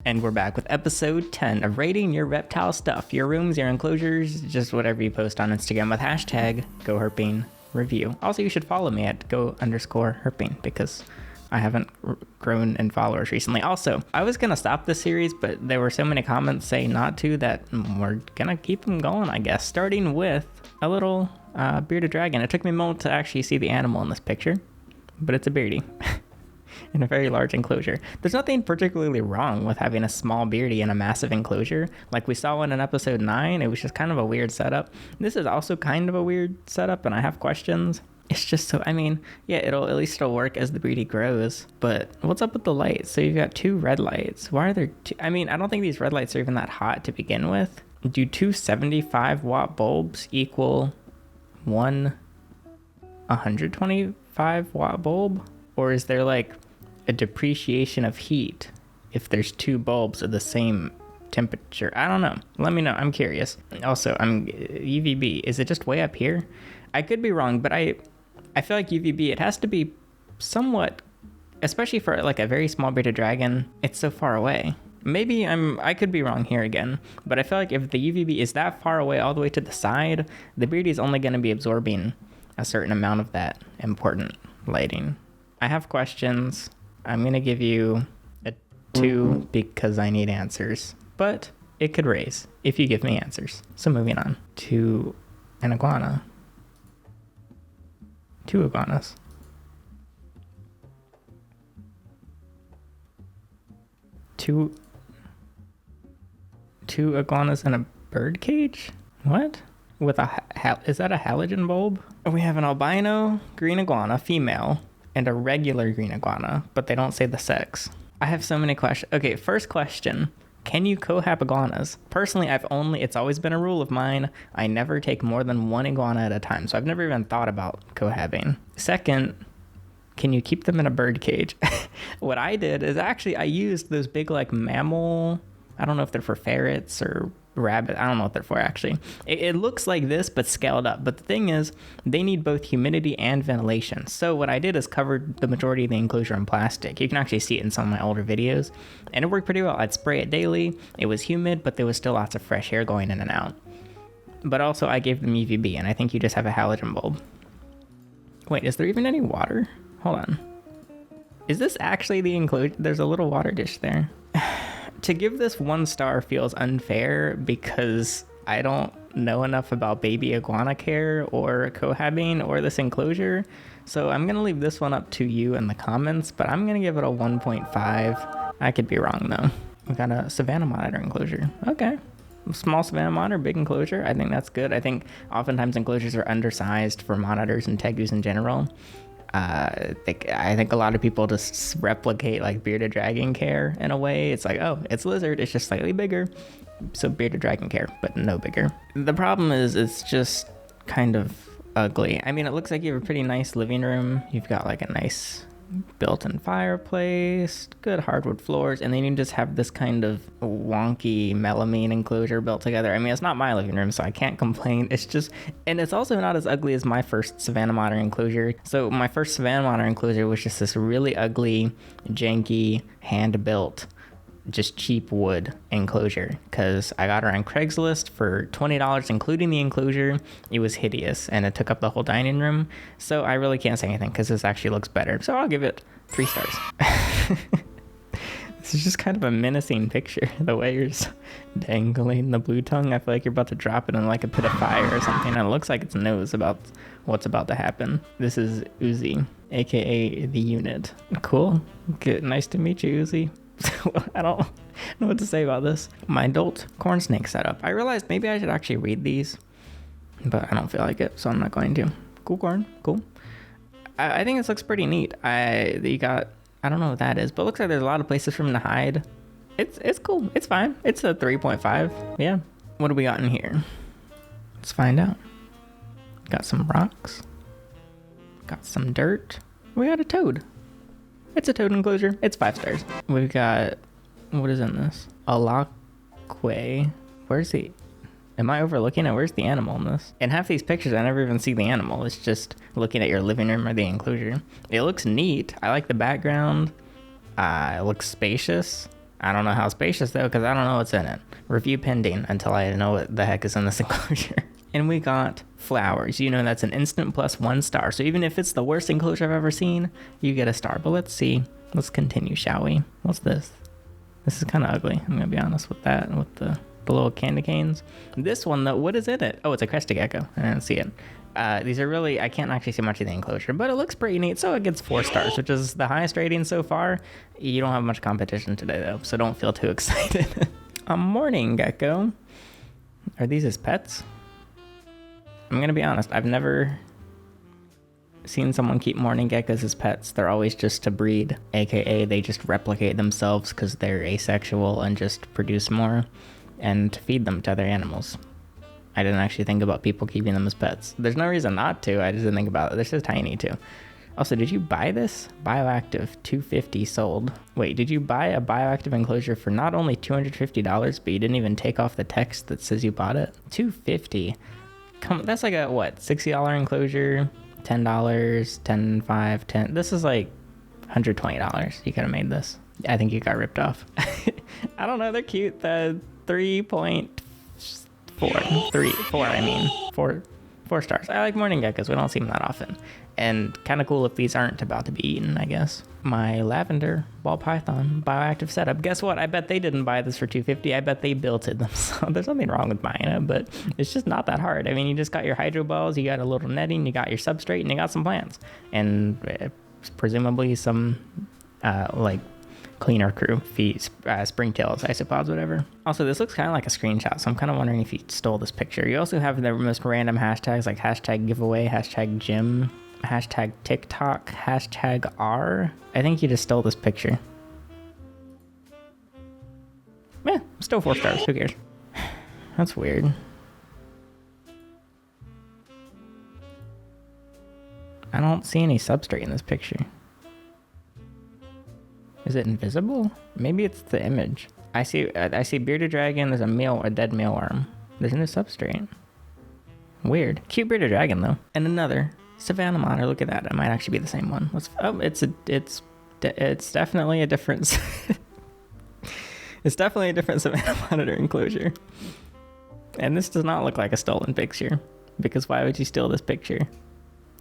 And we're back with episode 10 of rating your reptile stuff, your rooms, your enclosures, just whatever you post on Instagram with hashtag GoHerping review. Also, you should follow me at go_herping because I haven't grown in followers recently. Also, I was going to stop this series, but there were so many comments saying not to that we're going to keep them going, I guess. Starting with a little bearded dragon. It took me a moment to actually see the animal in this picture, but it's a beardy. In a very large enclosure. There's nothing particularly wrong with having a small beardy in a massive enclosure. Like we saw one in episode 9, it was just kind of a weird setup. This is also kind of a weird setup, and I have questions. It's just so, I mean, yeah, at least it'll work as the beardy grows, but what's up with the lights? So you've got 2 red lights. Why are there 2? I mean, I don't think these red lights are even that hot to begin with. Do 2 75-watt bulbs equal one 125-watt bulb? Or is there like a depreciation of heat if there's 2 bulbs of the same temperature? I don't know. Let me know. I'm curious. Also, UVB, is it just way up here? I could be wrong, but I feel like UVB, it has to be somewhat, especially for like a very small bearded dragon, it's so far away. Maybe I could be wrong here again, but I feel like if the UVB is that far away all the way to the side, the beardy is only going to be absorbing a certain amount of that important lighting. I have questions. I'm going to give you a 2 because I need answers, but it could raise if you give me answers. So moving on to an iguana. 2 iguanas. 2 iguanas in a bird cage? What? With is that a halogen bulb? We have an albino green iguana, female, and a regular green iguana, but they don't say the sex. I have so many questions. Okay, first question. Can you cohab iguanas? Personally, it's always been a rule of mine. I never take more than 1 iguana at a time, so I've never even thought about cohabbing. Second, can you keep them in a bird cage? What I did is actually I used those big like mammal, I don't know if they're for ferrets or rabbit, I don't know what they're for actually. It looks like this but scaled up, but the thing is they need both humidity and ventilation. So what I did is covered the majority of the enclosure in plastic. You can actually see it in some of my older videos, and it worked pretty well. I'd spray it daily. It was humid, but there was still lots of fresh air going in and out. But also I gave them UVB, and I think you just have a halogen bulb. Wait, is there even any water? Hold on. Is this actually the enclosure? There's a little water dish there. To give this 1 star feels unfair because I don't know enough about baby iguana care or cohabbing or this enclosure. So I'm going to leave this one up to you in the comments, but I'm going to give it a 1.5. I could be wrong though. We got a Savannah monitor enclosure. Okay. Small Savannah monitor, big enclosure. I think that's good. I think oftentimes enclosures are undersized for monitors and tegus in general. I think a lot of people just replicate like bearded dragon care in a way. It's like, oh, it's lizard, it's just slightly bigger, so bearded dragon care, but no bigger. The problem is it's just kind of ugly. I mean, it looks like you have a pretty nice living room. You've got like a nice built-in fireplace, good hardwood floors, and then you just have this kind of wonky melamine enclosure built together. I mean, it's not my living room, so I can't complain. It's just, and it's also not as ugly as my first Savannah monitor enclosure. So my first Savannah monitor enclosure was just this really ugly, janky, hand-built, just cheap wood enclosure, because I got her on Craigslist for $20 including the enclosure. It was hideous and it took up the whole dining room, so I really can't say anything because this actually looks better, so I'll give it 3 stars. This is just kind of a menacing picture, the way you're just dangling the blue tongue. I feel like you're about to drop it in like a pit of fire or something, and it looks like it knows about what's about to happen. This is Uzi, aka the unit. Cool. Good. Nice to meet you, Uzi. I don't know what to say about this. My adult corn snake setup. I realized maybe I should actually read these, but I don't feel like it, so I'm not going to. Cool corn, cool. I think this looks pretty neat. You got, I don't know what that is, but it looks like there's a lot of places for him to hide. It's cool. It's fine. It's a 3.5. Yeah. What do we got in here? Let's find out. Got some rocks. Got some dirt. We got a toad. It's a toad enclosure. It's 5 stars. We've got, what is in this? A lockway. Where's the, am I overlooking it? Where's the animal in this? In half these pictures, I never even see the animal. It's just looking at your living room or the enclosure. It looks neat. I like the background. It looks spacious. I don't know how spacious though, because I don't know what's in it. Review pending until I know what the heck is in this enclosure. And we got flowers. You know, that's an instant plus 1 star. So even if it's the worst enclosure I've ever seen, you get a star. But let's see. Let's continue, shall we? What's this? This is kind of ugly. I'm going to be honest with that, with the little candy canes. This one, though, what is in it? Oh, it's a crested gecko. I didn't see it. These are really, I can't actually see much of the enclosure, but it looks pretty neat. So it gets 4 stars, which is the highest rating so far. You don't have much competition today, though, so don't feel too excited. A morning gecko. Are these his pets? I'm going to be honest. I've never seen someone keep morning geckos as pets. They're always just to breed, aka they just replicate themselves because they're asexual and just produce more and feed them to other animals. I didn't actually think about people keeping them as pets. There's no reason not to. I just didn't think about it. They're so tiny too. Also, did you buy this? Bioactive 250 sold. Wait, did you buy a bioactive enclosure for not only $250, but you didn't even take off the text that says you bought it? $250. Come, that's like a what? $60 enclosure, $10, $10, $5, $10. This is like $120. You could have made this. I think you got ripped off. I don't know. They're cute. The 4 stars. I like morning geckos. We don't see them that often. And kind of cool if these aren't about to be eaten, I guess. My lavender ball python bioactive setup. Guess what? I bet they didn't buy this for $250. I bet they built it themselves. There's nothing wrong with buying it, but it's just not that hard. I mean, you just got your hydro balls, you got a little netting, you got your substrate, and you got some plants. And presumably some, like, cleaner crew feeds, springtails, isopods, whatever. Also, this looks kind of like a screenshot, so I'm kind of wondering if you stole this picture. You also have the most random hashtags like hashtag giveaway, hashtag gym, hashtag TikTok, hashtag R. I think you just stole this picture. Yeah, still 4 stars. Who cares? That's weird. I don't see any substrate in this picture. Is it invisible? Maybe it's the image. I see bearded dragon. There's a dead mealworm. There's no substrate. Weird. Cute bearded dragon though. And another Savannah monitor. Look at that. It might actually be the same one. It's definitely a difference. It's definitely a different Savannah monitor enclosure. And this does not look like a stolen picture, because why would you steal this picture?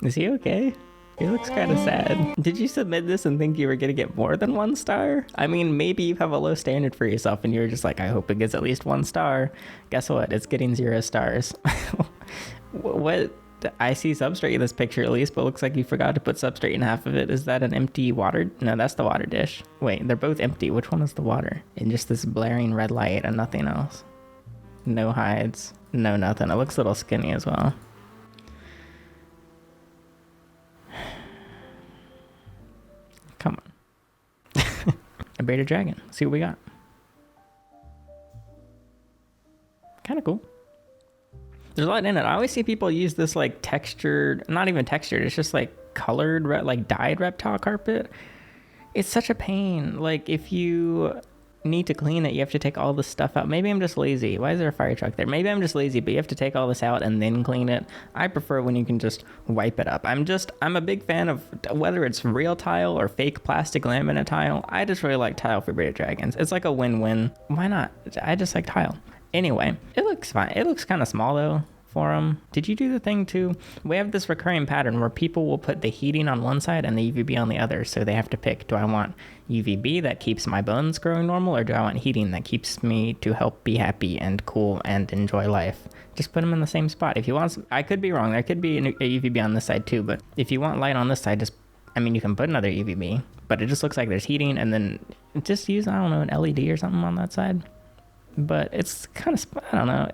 Is he okay? He looks kind of sad. Did you submit this and think you were gonna get more than 1 star? I mean, maybe you have a low standard for yourself and you're just like, I hope it gets at least 1 star. Guess what? It's getting 0 stars. What? I see substrate in this picture at least, but it looks like you forgot to put substrate in half of it. Is that an empty water? No, that's the water dish. Wait, they're both empty. Which one is the water? And just this blaring red light and nothing else. No hides. No nothing. It looks a little skinny as well. Come on. A bearded dragon. Let's see what we got. Kind of cool. There's a lot in it. I always see people use this like textured, not even textured, it's just like colored, like dyed reptile carpet. It's such a pain. Like if you need to clean it, you have to take all this stuff out. Maybe I'm just lazy. Why is there a fire truck there? Maybe I'm just lazy, but you have to take all this out and then clean it. I prefer when you can just wipe it up. I'm a big fan of whether it's real tile or fake plastic laminate tile. I just really like tile for bearded dragons. It's like a win-win. Why not? I just like tile. Anyway, it looks fine. It looks kind of small though for them. Did you do the thing too? We have this recurring pattern where people will put the heating on one side and the UVB on the other. So they have to pick, do I want UVB that keeps my bones growing normal, or do I want heating that keeps me to help be happy and cool and enjoy life? Just put them in the same spot. If you want, I could be wrong. There could be a UVB on this side too, but if you want light on this side, you can put another UVB, but it just looks like there's heating, and then just use, I don't know, an LED or something on that side. But it's kind of, I don't know.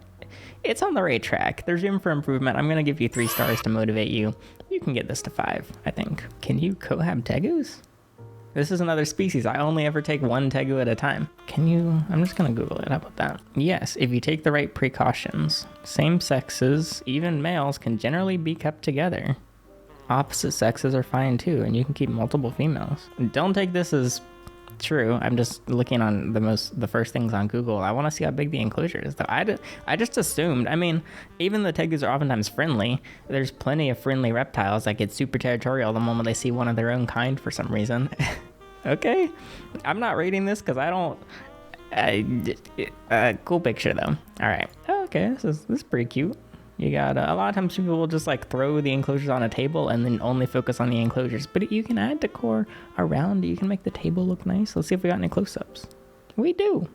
It's on the right track. There's room for improvement. I'm going to give you 3 stars to motivate you. You can get this to 5, I think. Can you cohab tegus? This is another species. I only ever take 1 tegu at a time. Can you? I'm just going to Google it. How about that? Yes, if you take the right precautions. Same sexes, even males, can generally be kept together. Opposite sexes are fine too, and you can keep multiple females. Don't take this as true. I'm just looking on the first things on Google. I want to see how big the enclosure is though. I just assumed, even the tegus are oftentimes friendly. There's plenty of friendly reptiles that get super territorial the moment they see one of their own kind for some reason. Okay, I'm not rating this because Cool picture though. All right. Okay, this is pretty cute. You got a lot of times people will just like throw the enclosures on a table and then only focus on the enclosures. But you can add decor around. You can make the table look nice. Let's see if we got any close-ups. We do.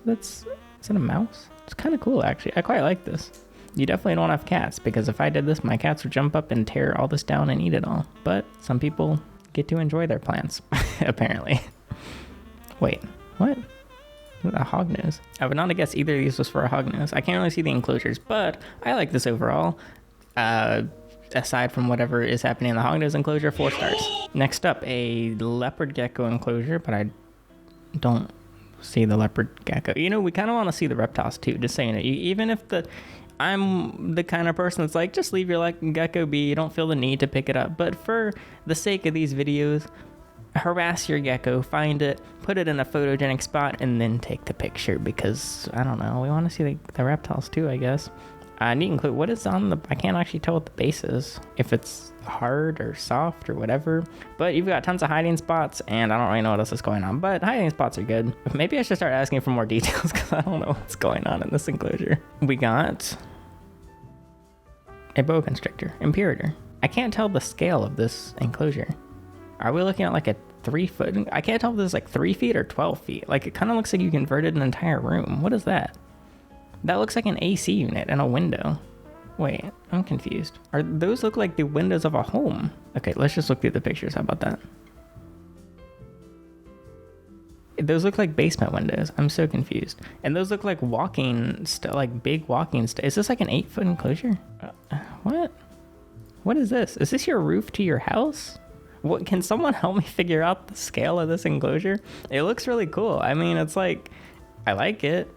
Is that a mouse? It's kind of cool actually. I quite like this. You definitely don't have cats, because if I did this, my cats would jump up and tear all this down and eat it all. But some people get to enjoy their plants, apparently. Wait, what? A hognose. I would not have guessed either of these was for a hognose. I can't really see the enclosures, but I like this overall. Aside from whatever is happening in the hognose enclosure, 4 stars. Next up, a leopard gecko enclosure, but I don't see the leopard gecko. You know, we kind of want to see the reptiles too, just saying it. Even if I'm the kind of person that's like, just leave your gecko be, you don't feel the need to pick it up. But for the sake of these videos, harass your gecko, find it, put it in a photogenic spot, and then take the picture, because I don't know, we want to see the reptiles too, I guess. I need to include what is on the, I can't actually tell what the base is, if it's hard or soft or whatever, but you've got tons of hiding spots, and I don't really know what else is going on, but hiding spots are good. Maybe I should start asking for more details, because I don't know what's going on in this enclosure. We got a boa constrictor, imperator. I can't tell the scale of this enclosure. Are we looking at like a 3 foot? I can't tell if this is like 3 feet or 12 feet. Like, it kind of looks like you converted an entire room. What is that? That looks like an AC unit and a window. Wait, I'm confused. Are those look like the windows of a home? Okay, let's just look through the pictures. How about that? Those look like basement windows. I'm so confused. And those look like like big walking is this like an 8 foot enclosure? What? What is this? Is this your roof to your house? What, can someone help me figure out the scale of this enclosure? It looks really cool. I mean, it's like, I like it.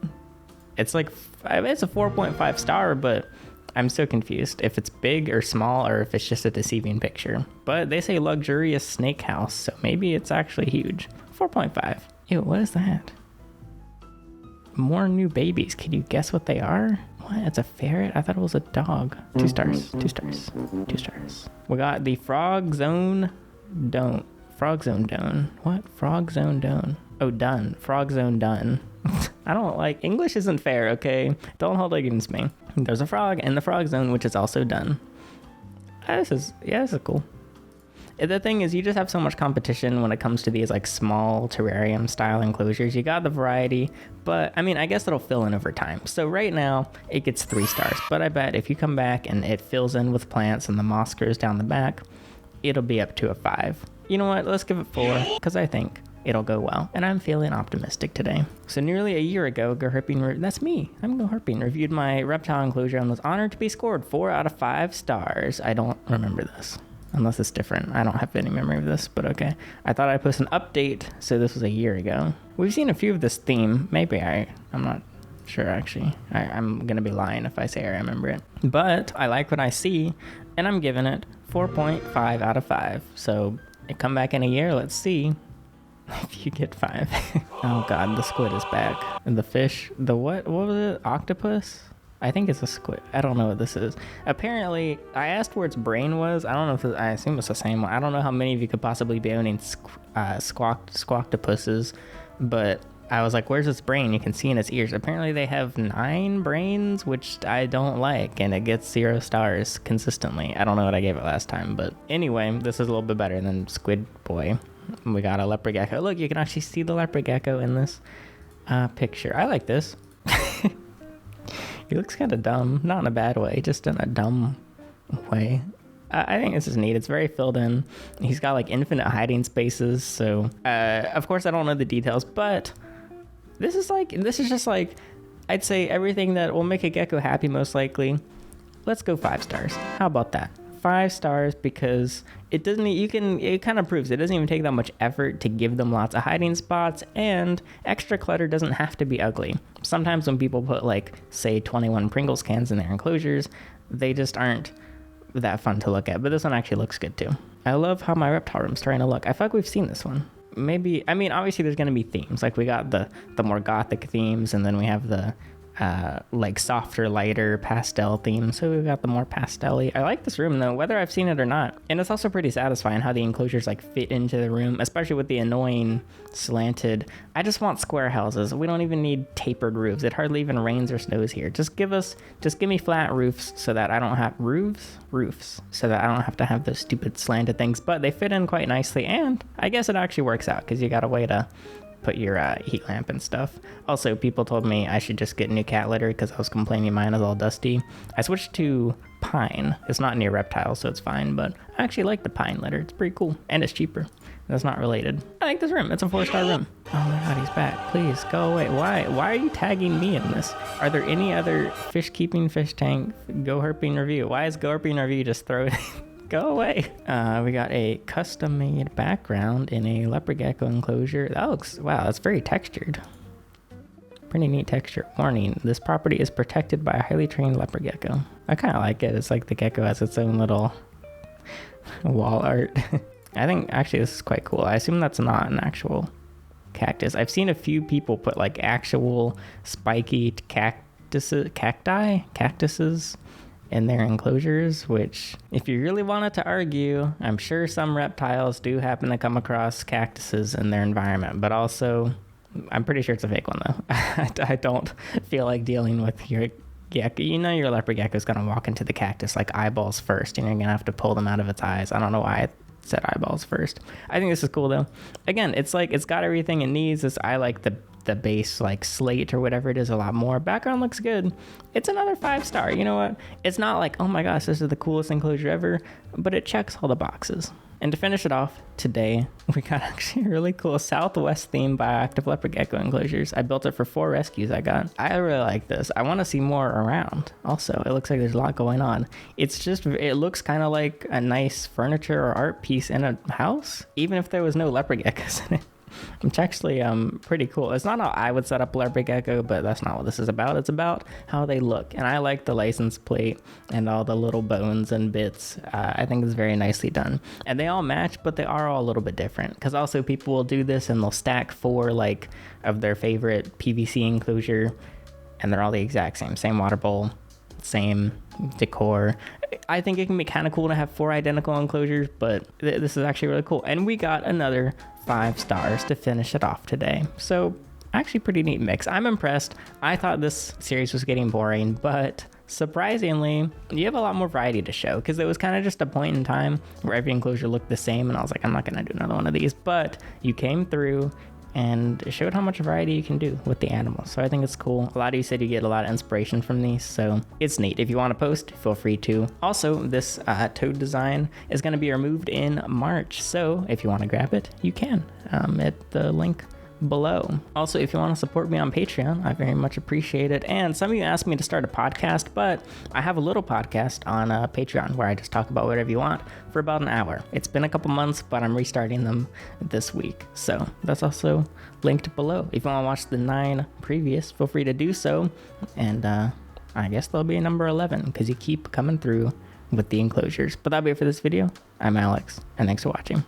It's like, it's a 4.5 star, but I'm so confused if it's big or small, or if it's just a deceiving picture. But they say luxurious snake house, so maybe it's actually huge. 4.5. Ew, what is that? More new babies. Can you guess what they are? What? It's a ferret? I thought it was a dog. 2 stars. 2 stars. 2 stars. We got the Frog Zone Dome. Frog Zone Dome. What? Frog Zone Dome. Oh, done. Frog Zone done. I don't like, English isn't fair, okay? Don't hold it against me. There's a frog in the frog zone, which is also done. This is cool. The thing is, you just have so much competition when it comes to these like small terrarium style enclosures. You got the variety, but I mean, I guess it'll fill in over time. So right now it gets 3 stars, but I bet if you come back and it fills in with plants and the moss grows down the back, it'll be up to a 5. You know what? Let's give it 4, because I think it'll go well, and I'm feeling optimistic today. So nearly a year ago, GoHerping, that's me, I'm GoHerping, reviewed my reptile enclosure and was honored to be scored 4 out of 5 stars. I don't remember this, unless it's different. I don't have any memory of this, but okay. I thought I'd post an update, so this was a year ago. We've seen a few of this theme. Maybe I'm not sure, actually. I'm gonna be lying if I say I remember it. But I like what I see, and I'm giving it 4.5 out of 5. So come back in a year, let's see if you get 5. Oh god, the squid is back. And the fish, the what was it? Octopus? I think it's a squid. I don't know what this is. Apparently, I asked where its brain was. I don't know if I assume it's the same one. I don't know how many of you could possibly be owning squawktopuses, but I was like, where's its brain? You can see in its ears. Apparently they have 9 brains, which I don't like, and it gets 0 stars consistently. I don't know what I gave it last time, but anyway, this is a little bit better than Squid Boy. We got a leopard gecko. Look, you can actually see the leopard gecko in this picture. I like this. He looks kind of dumb, not in a bad way, just in a dumb way. I think this is neat. It's very filled in. He's got like infinite hiding spaces. So, of course, I don't know the details, but this is just like, I'd say everything that will make a gecko happy, most likely. Let's go 5 stars. How about that? 5 stars, because it kind of proves it doesn't even take that much effort to give them lots of hiding spots, and extra clutter doesn't have to be ugly. Sometimes when people put like, say, 21 Pringles cans in their enclosures, they just aren't that fun to look at, but this one actually looks good too. I love how my reptile room's starting to look. I feel like we've seen this one. Maybe, I mean, obviously there's going to be themes. Like we got the more gothic themes, and then we have the like softer, lighter pastel theme. So we've got the more pastel-y. I like this room though, whether I've seen it or not. And it's also pretty satisfying how the enclosures like fit into the room, especially with the annoying slanted. I just want square houses. We don't even need tapered roofs. It hardly even rains or snows here. Just give me flat roofs so that I don't have roofs so that I don't have to have those stupid slanted things. But they fit in quite nicely, and I guess it actually works out because you got a way to put your heat lamp and stuff. Also, people told me I should just get new cat litter because I was complaining mine is all dusty. I switched to pine. It's not near reptile, so it's fine, but I actually like the pine litter. It's pretty cool, and it's cheaper. That's not related. I like this room. It's a 4-star room. Oh my god, he's back. Please, go away. Why are you tagging me in this? Are there any other fish keeping, fish tank, GoHerping review? Why is GoHerping review just throw it? Go away. We got a custom-made background in a leopard gecko enclosure. That looks, wow, that's very textured. Pretty neat texture. Warning, this property is protected by a highly trained leopard gecko. I kind of like it. It's like the gecko has its own little wall art. I think actually this is quite cool. I assume that's not an actual cactus. I've seen a few people put like actual spiky cactuses in their enclosures, which if you really wanted to argue, I'm sure some reptiles do happen to come across cactuses in their environment, but also I'm pretty sure it's a fake one though. I don't feel like dealing with your gecko. You know your leopard gecko is going to walk into the cactus like eyeballs first, and you're going to have to pull them out of its eyes. I don't know why I said eyeballs first. I think this is cool though. Again, it's like it's got everything it needs. I like the base like slate or whatever it is a lot more. Background looks good. It's another 5-star. You know what? It's not like, oh my gosh, this is the coolest enclosure ever, but it checks all the boxes. And to finish it off today, we got actually a really cool Southwest themed bioactive leopard gecko enclosures. I built it for 4 rescues I got. I really like this. I want to see more around. Also, it looks like there's a lot going on. It looks kind of like a nice furniture or art piece in a house, even if there was no leopard geckos in it. It's actually pretty cool. It's not how I would set up leopard gecko, but that's not what this is about. It's about how they look, and I like the license plate and all the little bones and bits. I think it's very nicely done, and they all match, but they are all a little bit different, because also people will do this and they'll stack 4 like of their favorite PVC enclosure, and they're all the exact same water bowl, same decor. I think it can be kind of cool to have 4 identical enclosures, but this is actually really cool. And we got another 5 stars to finish it off today. So actually pretty neat mix. I'm impressed. I thought this series was getting boring, but surprisingly, you have a lot more variety to show, because it was kind of just a point in time where every enclosure looked the same, and I was like, I'm not going to do another one of these, but you came through and it showed how much variety you can do with the animals. So I think it's cool. A lot of you said you get a lot of inspiration from these, so it's neat. If you want to post, feel free to. Also, this toad design is going to be removed in March, so if you want to grab it, you can at the link below. Also, if you want to support me on Patreon, I very much appreciate it. And some of you asked me to start a podcast, but I have a little podcast on Patreon where I just talk about whatever you want for about an hour. It's been a couple months, but I'm restarting them this week, so that's also linked below. If you want to watch the 9 previous, feel free to do so, and I guess there'll be a number 11 because you keep coming through with the enclosures. But that'll be it for this video. I'm Alex, and thanks for watching.